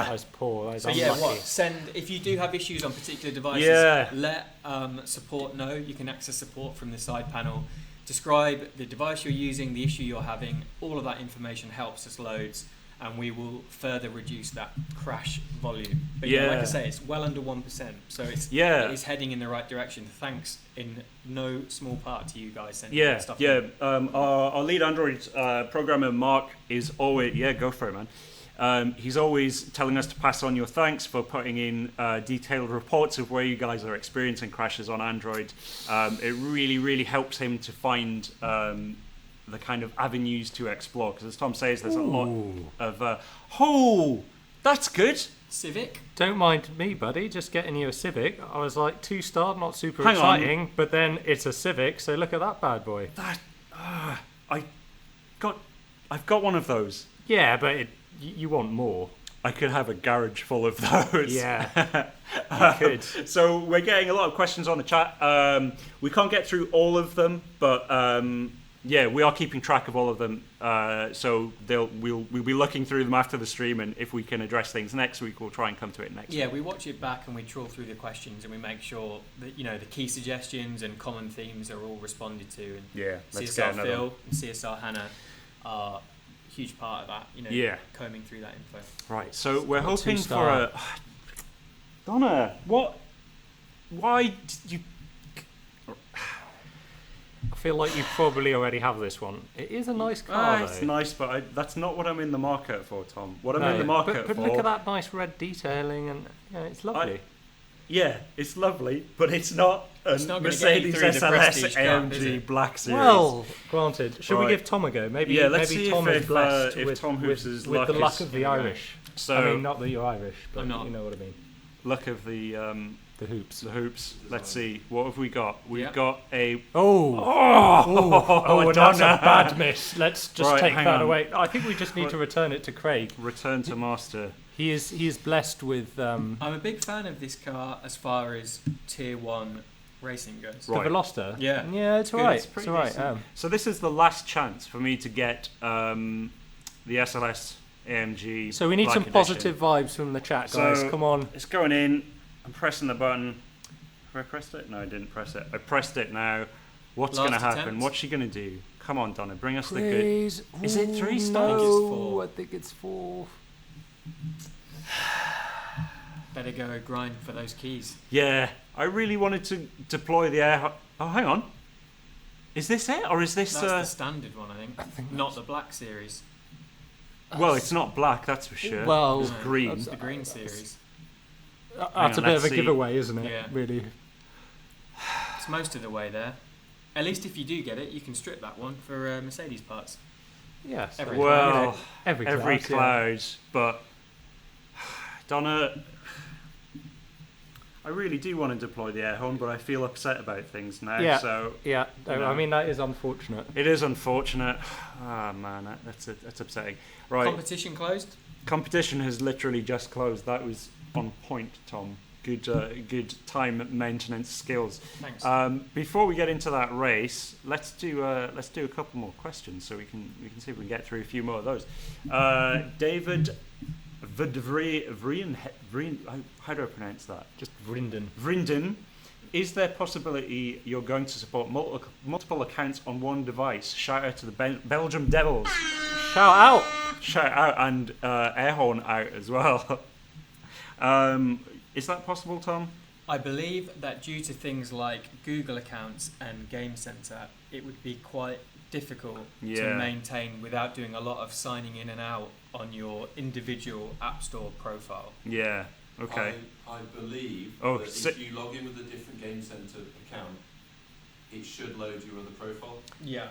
That is poor. guys. So I'm yeah, lucky. send if you do have issues on particular devices. Yeah. Let support know. You can access support from the side panel. Describe the device you're using, the issue you're having. All of that information helps us loads, and we will further reduce that crash volume. But yeah, like I say, it's well under 1%, so it is heading in the right direction. Thanks in no small part to you guys sending that stuff. Our lead Android programmer Mark is always go for it, man. He's always telling us to pass on your thanks for putting in detailed reports of where you guys are experiencing crashes on Android. It really, really helps him to find the kind of avenues to explore. Because as Tom says, there's a lot of... that's good. Civic? Don't mind me, buddy. Just getting you a Civic. I was like 2-star, not super Hang on. exciting, but then it's a Civic, so look at that bad boy. I've got one of those. Yeah, but you want more. I could have a garage full of those. Yeah, you could. So we're getting a lot of questions on the chat. We can't get through all of them, but we are keeping track of all of them. So we'll be looking through them after the stream, and if we can address things next week, we'll try and come to it next week. Yeah, we watch it back and we trawl through the questions and we make sure that the key suggestions and common themes are all responded to. And let's CSR get another Phil and CSR Hannah are huge part of that, combing through that info. Right, so we're hoping for 2-star. Donna, why did you... I feel like you probably already have this one. It is a nice car, though. It's nice, but that's not what I'm in the market for, Tom. What I'm in the market but for... look at that nice red detailing, and it's lovely. It's lovely, but it's not a It's not gonna Mercedes get you through the SLS Prestige Cup, is AMG it? Black Series. Well, granted. Should we Right. give Tom a go? Maybe let's see Tom if is blessed if with, Tom Hoops' with luck the luck is- of the Irish. So, I mean, not that you're Irish, but I'm not. you know what I mean. luck of the Hoops. hoops. Let's see. What have we got? We've Yeah. got a... Oh, that's a bad miss. Let's just Right, take hang that on. away. I think we just need to return it to Craig. Return to master. He is blessed with the I'm a big fan of this car as far as Tier 1 racing goes. Right. Veloster. Yeah. Yeah, it's Good, alright. it's It's pretty alright. decent. So this is the last chance for me to get the SLS AMG. So we need Black some Edition. positive vibes from the chat, guys. So- Come on. It's going in. I'm pressing the button. Have I pressed it? No, I didn't press it. I pressed it now. What's going to Last happen? attempt. What's she going to do? Come on, Donna, bring us the good. Please. Is it 3 Ooh, stars? No, I think it's 4. Better go grind for those keys. Yeah, I really wanted to deploy the air. Oh, hang on. Is this it, or is this? That's the standard one, I think. Not the Black Series. Well, it's not black, that's for sure. Well, it's green. It's the Green Series. That's on, a bit of let's a see. giveaway, isn't it? Yeah. Really. It's most of the way there. At least if you do get it, you can strip that one for Mercedes parts. Yes. Every Well, every every class, yeah. cloud, but Donna, I really do want to deploy the air horn, but I feel upset about things now. Yeah. So Yeah, You know. I mean that is unfortunate. it is unfortunate. Ah man, that's upsetting. Right, Competition closed? competition has literally just closed. That was on point, Tom. Good time maintenance skills. Thanks. Before we get into that race, let's do a couple more questions so we can see if we can get through a few more of those. David Vrien, how do I pronounce that? Just Vrinden. Vrinden, is there possibility you're going to support multiple accounts on one device? Shout out to the Belgium Devils. Shout out. Shout out and air horn out as well. Is that possible, Tom? I believe that due to things like Google accounts and Game Center, it would be quite difficult Yeah. to maintain without doing a lot of signing in and out on your individual App Store profile. Yeah. Okay. I believe Oh, that si- if you log in with a different Game Center account, it should load your other profile. Yeah.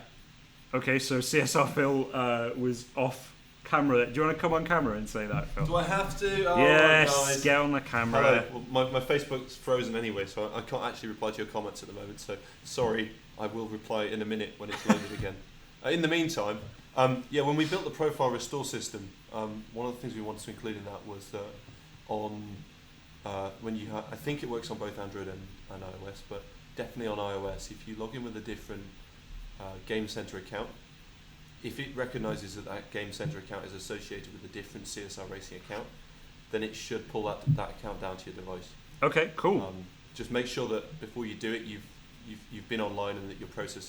Okay. So CSR Phil was off camera. Do you want to come on camera and say that, Phil? Do I have to? Oh, Yes. guys. Get on the camera. Hello. Well, my Facebook's frozen anyway, so I can't actually reply to your comments at the moment. So sorry, I will reply in a minute when it's loaded again. In the meantime, when we built the profile restore system, one of the things we wanted to include in that was that when you I think it works on both Android and iOS, but definitely on iOS, if you log in with a different Game Center account, if it recognises that Game Center account is associated with a different CSR Racing account, then it should pull that account down to your device. Okay, cool. Just make sure that before you do it, you've been online and that your progress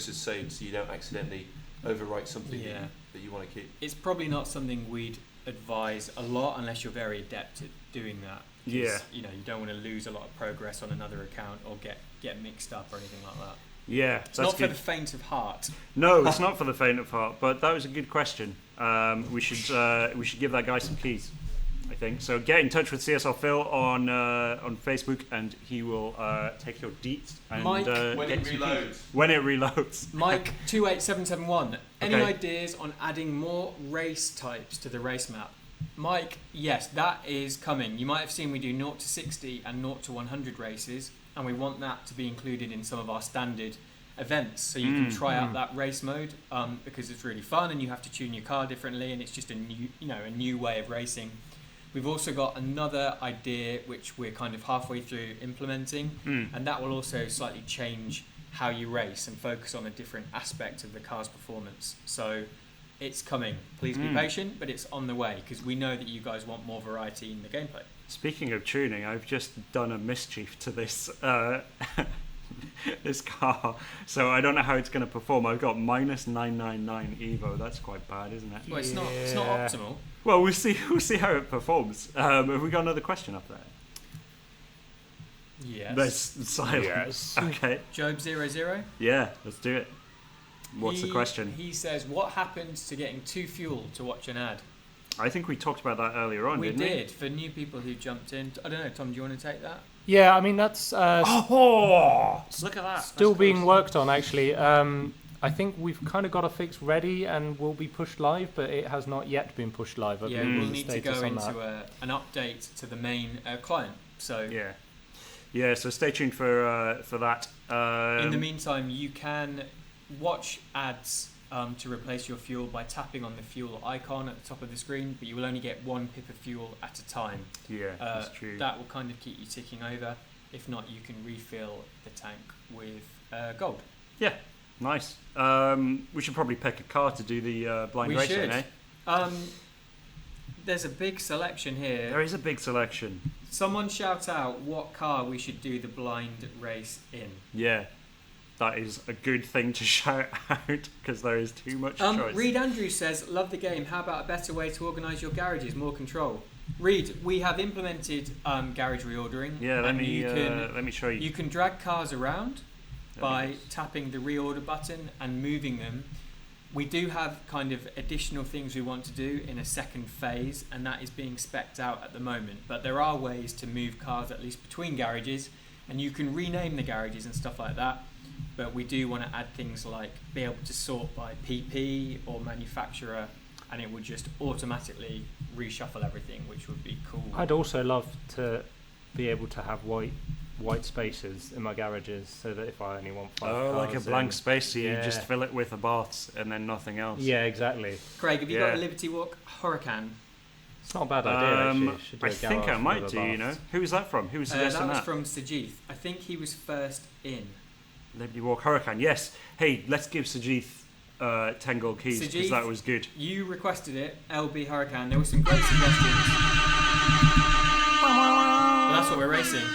is saved, so you don't accidentally overwrite something that you want to keep. It's probably not something we'd advise a lot unless you're very adept at doing that. Yeah. You don't want to lose a lot of progress on another account or get mixed up or anything like that. Yeah, it's not for the faint of heart. No, it's not for the faint of heart. But that was a good question. We should give that guy some keys, I think. So get in touch with CSR Phil on Facebook, and he will take your deets. And, Mike, when it reloads. When it reloads. Mike 28771. Any Okay. ideas on adding more race types to the race map? Mike, yes, that is coming. You might have seen we do 0 to 60 and 0 to 100 races, and we want that to be included in some of our standard events, so you can try out that race mode because it's really fun, and you have to tune your car differently, and it's just a new way of racing. We've also got another idea which we're kind of halfway through implementing, and that will also slightly change how you race and focus on a different aspect of the car's performance. So it's coming. Please be patient, but it's on the way because we know that you guys want more variety in the gameplay. Speaking of tuning, I've just done a mischief to this this car, so I don't know how it's going to perform. I've got minus 999 Evo. That's quite bad, isn't it? Well, it's not optimal. Well, we'll see how it performs. Have we got another question up there? Yes. There's silence. Okay. Job 00. Yeah, let's do it. What's the question? He says, what happens to getting too fuel to watch an ad? I think we talked about that earlier on, didn't we? We did, for new people who jumped in. I don't know, Tom, do you want to take that? Yeah, I mean, that's look at that. still being worked on, actually. I think we've kind of got a fix ready and will be pushed live, but it has not yet been pushed live. We'll need to go into an update to the main client. So yeah. So stay tuned for that. In the meantime, you can watch ads to replace your fuel by tapping on the fuel icon at the top of the screen, but you will only get 1 pip of fuel at a time. Yeah, that's true. That will kind of keep you ticking over. If not, you can refill the tank with gold. Yeah, nice. We should probably pick a car to do the blind racing, eh? There's a big selection here. There is a big selection. Someone shout out what car we should do the blind race in. Yeah. That is a good thing to shout out because there is too much choice. Reed Andrews says, love the game. How about a better way to organise your garages? More control. Reed, we have implemented garage reordering. Yeah, let me show you. You can drag cars around by tapping the reorder button and moving them. We do have kind of additional things we want to do in a second phase, and that is being specced out at the moment. But there are ways to move cars at least between garages, and you can rename the garages and stuff like that. But we do want to add things like be able to sort by PP or manufacturer, and it would just automatically reshuffle everything, which would be cool. I'd also love to be able to have white spaces in my garages, so that if I only want 5 cars, like a blank space, so you just fill it with the baths and then nothing else. Yeah, exactly. Craig, have you got a Liberty Walk Huracan? It's not a bad idea, actually. Should do I a think I garage might with do, a you know. bath. Who was that from? Who was suggesting That was from Sajith. I think he was first in. Liberty Walk Huracan, yes. Hey, let's give Sajith 10 gold keys because that was good. You requested it, LB Huracan. There were some great suggestions. Well, that's what we're racing.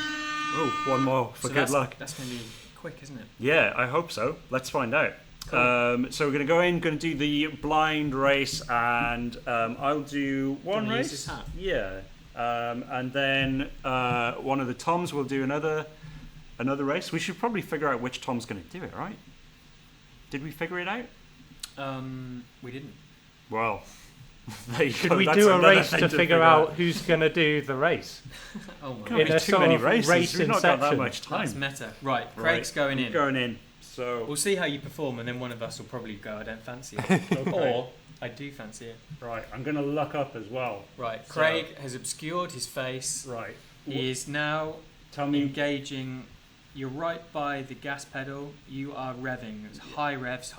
Oh, one more for good luck. That's going to be quick, isn't it? Yeah, I hope so. Let's find out. Cool. So we're going to do the blind race, and I'll do one race. Use his hat? Yeah. And then one of the Toms will do another race. We should probably figure out which Tom's going to do it, right? Did we figure it out? We didn't. Well, there you Should go. we That's do a another race thing to figure out who's going to do the race? Oh my Can't In be a too sort many of races. race We've not got that inception. much time. That's meta. Right, Craig's going in. Going in. So We'll see how you perform, and then one of us will probably go, I don't fancy it. Or, I do fancy it. right, I'm going to look up as well. Right, So- Craig has obscured his face. Right. He is now Tell me. engaging. You're right by the gas pedal. You are revving. It's high revs.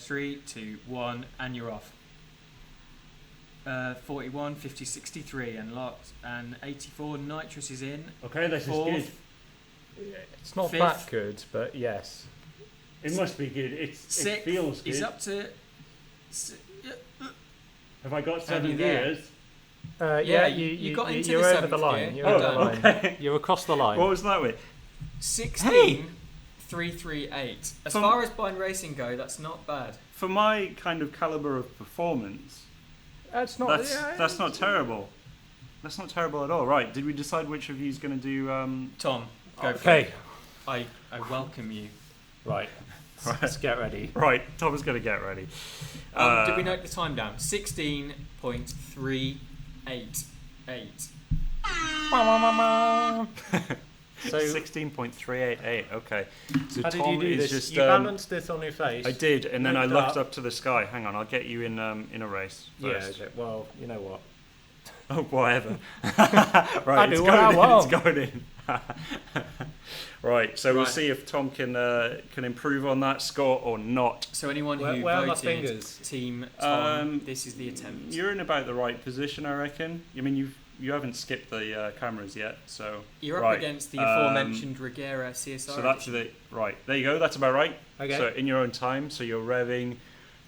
3, 2, 1, and you're off. 41, 50, 63, and locked. And 84, nitrous is in. Okay, this is Fourth. good. It's not Fifth. that good, but yes. It must be good. It Sixth feels good. is up to. Have I got Have 7 you there? gears? Yeah, you got into you're the over the seventh line. gear. You're over the Oh, line. okay. You're across the line. What was that with? 16,338. As From- far as blind racing go, that's not bad. For my kind of caliber of performance, That's not. that's not terrible. That's not terrible at all. Right? Did we decide which of you is going to do? Tom, go for Okay. it. I welcome you. Right. Let's get ready. Right. Tom's going to get ready. Did we note the time down? 16.388. So 16.388. Okay. So how did Tom you do is this? just. You balanced this on your face. I did, and then I Looked looked up. up to the sky. Hang on, I'll get you in a race first. Yeah. Well, you know what? Oh, whatever. I Right, do it's what I going in. It's want. going in. Right, so we'll Right. see if Tom can improve on that score or not. So anyone Where who are my voted fingers? Team Tom, Um, this is the attempt. You're in about the right position, I reckon. I mean, you haven't skipped the cameras yet, so You're up right. against the aforementioned Regera CSR. So that's edition. the right. There you go. That's about right. Okay. So in your own time. So you're revving.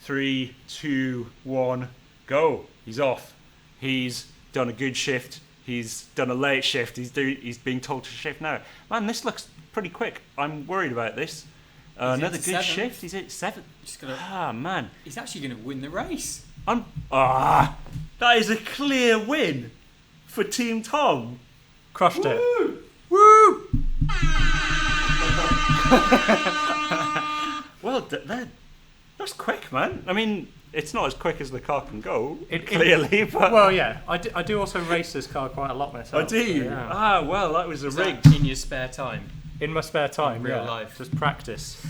3, 2, 1, go. He's off. He's done a good shift. He's done a late shift. He's being told to shift now. Man, this looks pretty quick. I'm worried about this. Another into good seventh. shift. He's at 7. Just gonna, Man. he's actually going to win the race. That is a clear win for Team Tom. Crushed it. Woo! Well, that's quick, man. I mean, it's not as quick as the car can go, clearly, but... Well, yeah. I do also race this car quite a lot myself. Oh, do you? So, yeah. Well, that was a Is rig. that in your spare time? In my spare time, In real yeah. life. Just practice.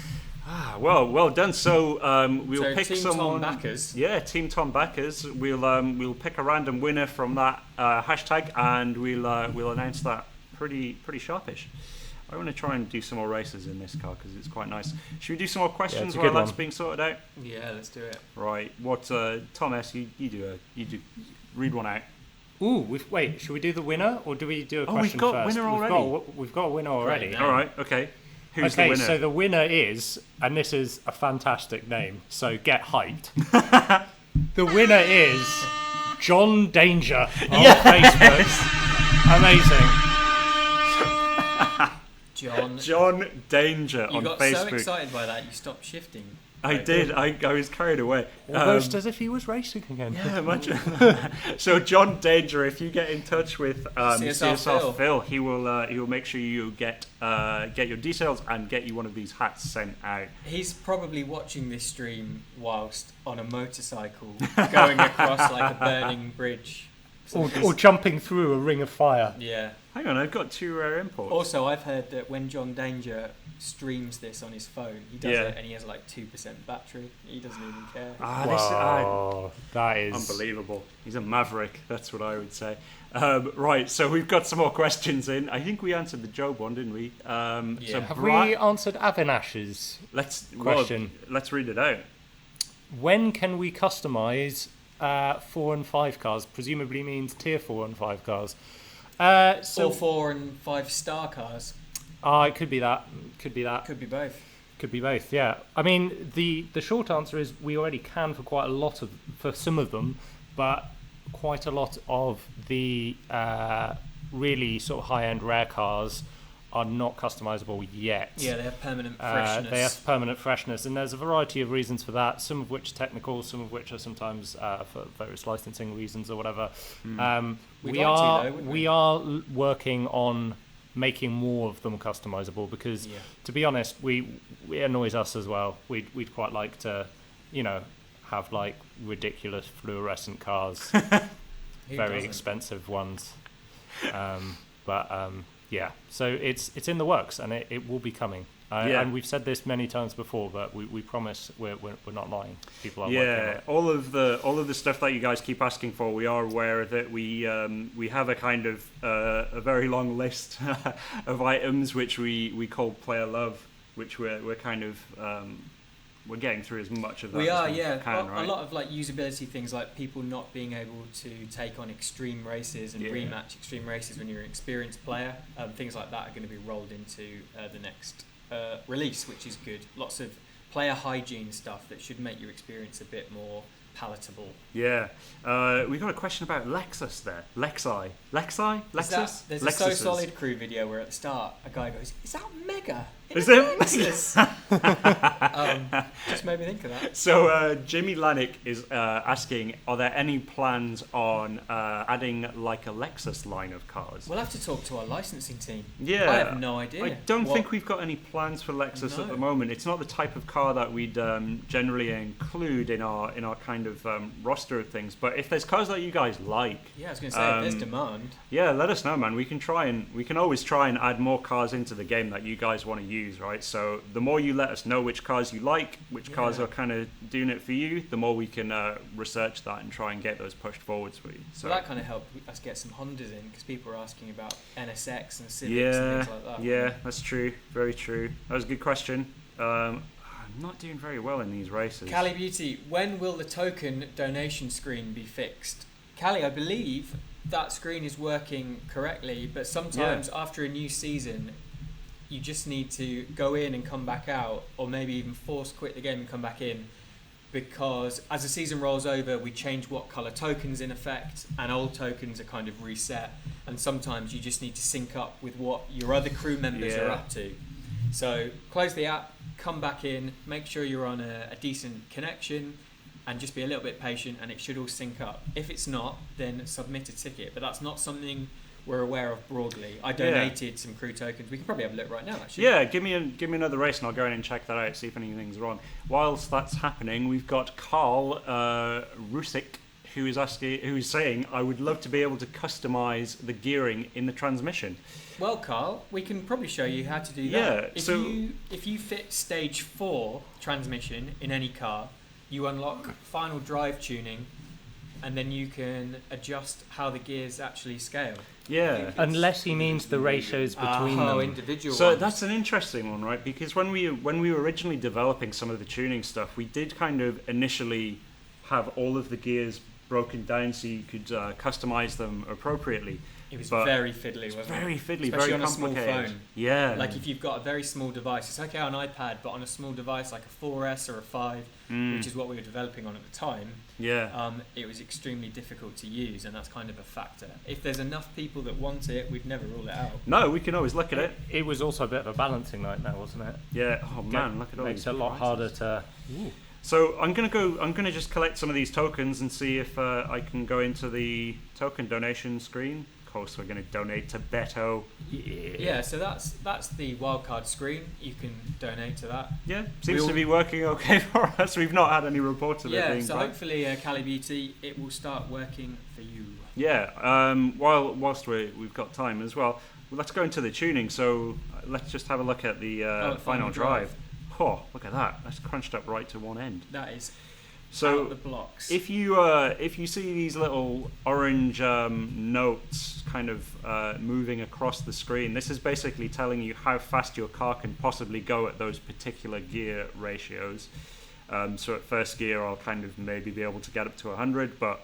Well done. So we'll So pick Team someone. Tom backers. Yeah, Team Tom backers. We'll pick a random winner from that hashtag, and we'll announce that pretty sharpish. I want to try and do some more races in this car because it's quite nice. Should we do some more questions it's a while good that's one. being sorted out? Yeah, let's do it. Right. What Tom S? You do read one out. Ooh, wait. Should we do the winner or do we do a question we've got first? winner already. We've got a winner already. Great. All right. Okay. Who's the Okay, winner? so the winner is, and this is a fantastic name, so get hyped. The winner is John Danger on Facebook. Amazing. John Danger You on got Facebook. so excited by that, you stopped shifting. I did. I was carried away. Almost as if he was racing again. Yeah, imagine. So John Danger, if you get in touch with CSR Phil, he will make sure you get your details and get you one of these hats sent out. He's probably watching this stream whilst on a motorcycle going across like a burning bridge. Or jumping through a ring of fire. Yeah. Hang on, I've got 2 rare imports. Also, I've heard that when John Danger streams this on his phone, he does Yeah. it and he has like 2% battery. He doesn't even care. Wow, that is unbelievable. He's a maverick. That's what I would say. Right, so we've got some more questions in. I think we answered the Job one, didn't we? So Have we answered Avinash's question? Let's read it out. When can we customize 4 and 5 cars? Presumably means tier 4 and 5 cars. So 4 and 5 star cars. It could be that. Could be that. Could be both. Could be both. Yeah. I mean, the short answer is we already can for some of them, but quite a lot of the really sort of high-end rare cars are not customizable yet. Yeah, they have permanent freshness. They have permanent freshness, and there's a variety of reasons for that. Some of which are technical, some of which are sometimes for various licensing reasons or whatever. We are working on making more of them customizable because, to be honest, it annoys us as well. We'd quite like to, have like ridiculous fluorescent cars, very expensive ones. Yeah, so it's in the works and it will be coming. And we've said this many times before, but we promise we're not lying. People are working on it. all of the stuff that you guys keep asking for, we are aware that we have a kind of a very long list of items which we call player love, which we're kind of we're getting through as much of that. We are, as we can, right? A lot of like usability things, like people not being able to take on extreme races and rematch extreme races when you're an experienced player. Things like that are going to be rolled into the next release, which is good. Lots of player hygiene stuff that should make your experience a bit more palatable. Yeah. We got a question about Lexus there. Lexus? There's a So Lexuses. Solid Crew video where at the start a guy goes, "Is that Mega? Is In a it Lexus?" Just made me think of that. So Jimmy Lanick is asking, are there any plans on adding like a Lexus line of cars? We'll have to talk to our licensing team. Yeah. I have no idea. I don't think we've got any plans for Lexus at No. the moment. It's not the type of car that we'd generally include in our kind of roster of things. But if there's cars that you guys like, Yeah, I was going to say, if there's demand. yeah, let us know, man. We can always try and add more cars into the game that you guys want to use, right? So the more you let us know which cars you like, which cars are kind of doing it for you, the more we can research that and try and get those pushed forwards for you. So Well, that kind of helped us get some Hondas in, because people were asking about NSX and Civics and yeah, things like that. yeah, that's true. Very true. That was a good question. I'm not doing very well in these races. Cali Beauty, when will the token donation screen be fixed? Cali, I believe that screen is working correctly, but sometimes after a new season, you just need to go in and come back out, or maybe even force quit the game and come back in, because as the season rolls over, we change what colour tokens in effect, and old tokens are kind of reset, and sometimes you just need to sync up with what your other crew members are up to. So close the app, come back in, make sure you're on a decent connection, and just be a little bit patient, and it should all sync up. If it's not, then submit a ticket, but that's not something we're aware of broadly. I donated some crew tokens. We can probably have a look right now, actually. Yeah, give me another race and I'll go in and check that out, see if anything's wrong. Whilst that's happening, we've got Carl Rusick, who is saying, I would love to be able to customize the gearing in the transmission. Well, Carl, we can probably show you how to do that. If you fit stage 4 transmission in any car, you unlock final drive tuning, and then you can adjust how the gears actually scale. Yeah. Unless he means the ratios between them. Individual So ones. that's an interesting one, right? Because when we were originally developing some of the tuning stuff, we did kind of initially have all of the gears broken down so you could customize them appropriately. It was But very fiddly, wasn't it? Very fiddly, Especially very on a small complicated. phone. Yeah. Like if you've got a very small device, it's okay on iPad, but on a small device like a 4S or a 5, which is what we were developing on at the time, it was extremely difficult to use, and that's kind of a factor. If there's enough people that want it, we'd never rule it out. No, we can always look at it. It was also a bit of a balancing nightmare, wasn't it? Yeah. Oh man, look at all Makes these it a lot devices. harder to. So I'm gonna just collect some of these tokens and see if I can go into the token donation screen. Of course, we're going to donate to Beto. Yeah, so that's the wildcard screen. You can donate to that. Yeah, seems to be working okay for us. We've not had any reports of it being so bad. hopefully, Cali Beauty, it will start working for you. Yeah, whilst we've got time as well, let's go into the tuning. So let's just have a look at the final drive. Oh, look at that! That's crunched up right to one end. That is So out the blocks. if you see these little orange notes kind of moving across the screen, this is basically telling you how fast your car can possibly go at those particular gear ratios. So at first gear, I'll kind of maybe be able to get up to 100, but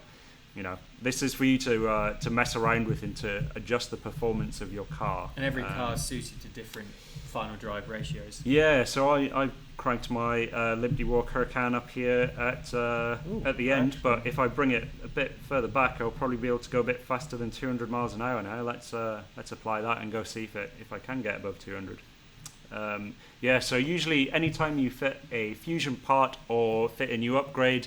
you know, this is for you to mess around with and to adjust the performance of your car. And every car is suited to different final drive ratios. Yeah, so I cranked my Liberty Walk Huracan up here at the end, but if I bring it a bit further back, I'll probably be able to go a bit faster than 200 miles an hour now. Let's apply that and go see if I can get above 200. So usually anytime you fit a fusion part or fit a new upgrade,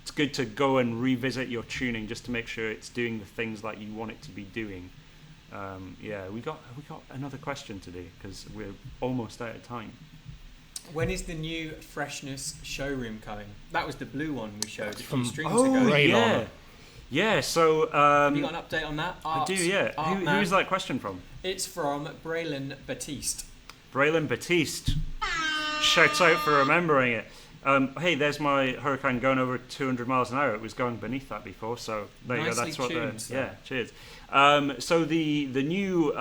it's good to go and revisit your tuning just to make sure it's doing the things that you want it to be doing. We got another question today because we're almost out of time. When is the new Freshness showroom coming? That was the blue one we showed a few From- streams Oh ago. Raylon. yeah. So Have you got an update on that? I do. Yeah. Who's that question from? It's from Braylon Batiste. Braylon Batiste. Shouts out for remembering it. Hey, there's my Huracan going over 200 miles an hour. It was going beneath that before, so there you go. Nicely That's what tuned, sir. yeah. Cheers. So the new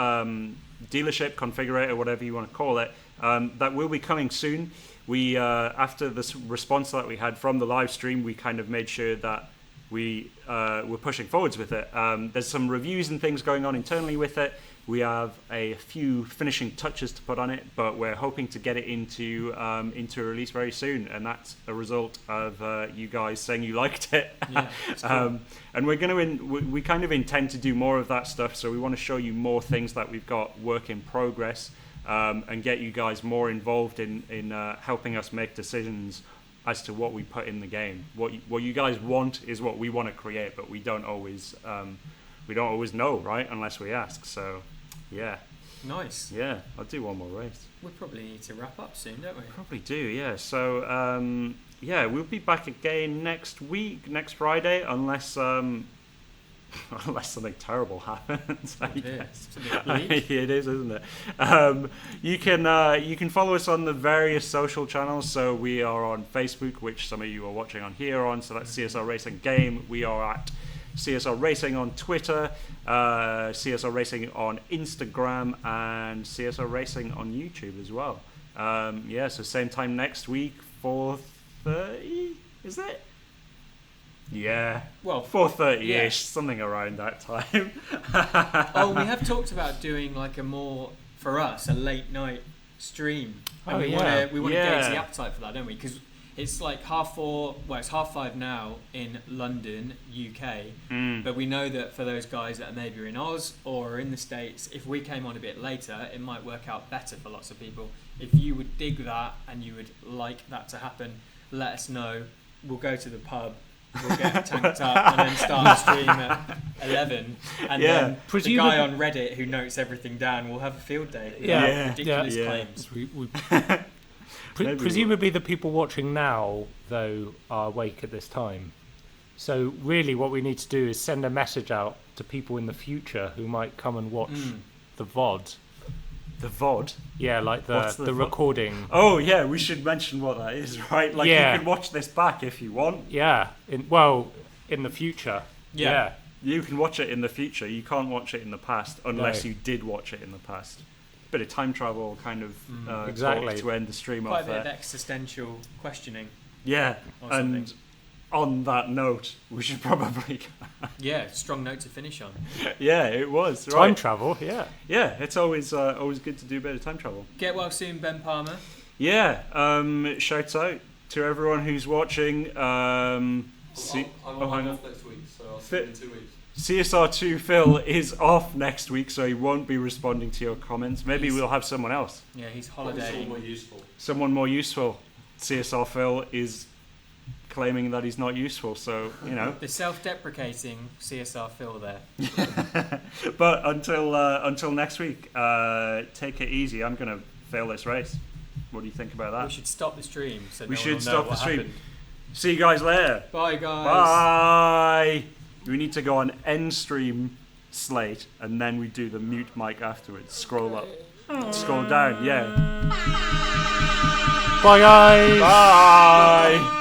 dealership configurator, whatever you want to call it, that will be coming soon. We after this response that we had from the live stream, we kind of made sure that we're pushing forwards with it. There's some reviews and things going on internally with it. We have a few finishing touches to put on it, but we're hoping to get it into a release very soon, and that's a result of you guys saying you liked it. Yeah, it's cool. And we're going to we kind of intend to do more of that stuff. So we want to show you more things that we've got work in progress, and get you guys more involved in helping us make decisions as to what we put in the game. What you guys want is what we want to create, but we don't always know, right? Unless we ask. So, yeah. Nice. Yeah, I'll do one more race. We probably need to wrap up soon, don't we? Probably do, yeah. So, we'll be back again next Friday, unless unless something terrible happens, I guess. It's a bit bleak. It is, isn't it? You can follow us on the various social channels. So we are on Facebook, which some of you are watching on here on. So that's CSR Racing Game. We are at CSR Racing on Twitter, CSR Racing on Instagram, and CSR Racing on YouTube as well. So same time next week, 4:30, is it? Yeah. Well, 4:30-ish, yeah. something around that time. Oh, we have talked about doing like a late night stream. And we want to gauge the appetite for that, don't we? Because it's like 4:30. Well, it's 5:30 now in London, UK. But we know that for those guys that are maybe in Oz or in the States, if we came on a bit later, it might work out better for lots of people. If you would dig that and you would like that to happen, let us know. We'll go to the pub. We'll get tanked up and then start the stream at 11. And then the guy on Reddit who notes everything down will have a field day. Ridiculous claims. Presumably the people watching now, though, are awake at this time. So really what we need to do is send a message out to people in the future who might come and watch the VOD. The VOD? Yeah, like the recording. Oh, yeah, we should mention what that is, right? Like, you can watch this back if you want. Yeah, in the future. Yeah. You can watch it in the future. You can't watch it in the past unless you did watch it in the past. Bit of time travel kind of talk to end the stream off Quite a bit there. of existential questioning. Yeah, and something. On that note, we should probably... Strong note to finish on. Yeah, it was. Time right. travel, yeah. Yeah, it's always good to do a bit of time travel. Get well soon, Ben Palmer. Yeah, shouts out to everyone who's watching. I'm off next week, so I'll see you in 2 weeks. CSR2 Phil is off next week, so he won't be responding to your comments. Maybe we'll have someone else. Yeah, he's holidaying. Someone more useful. CSR Phil is claiming that he's not useful, so the self-deprecating CSR Phil there. But until next week, take it easy. I'm gonna fail this race. What do you think about that? We should stop the stream. So we no should one will know stop the what stream. happened. See you guys later. Bye, guys. Bye. We need to go on end stream slate, and then we do the mute mic afterwards. Scroll up, scroll down. Yeah. Bye, guys. Bye.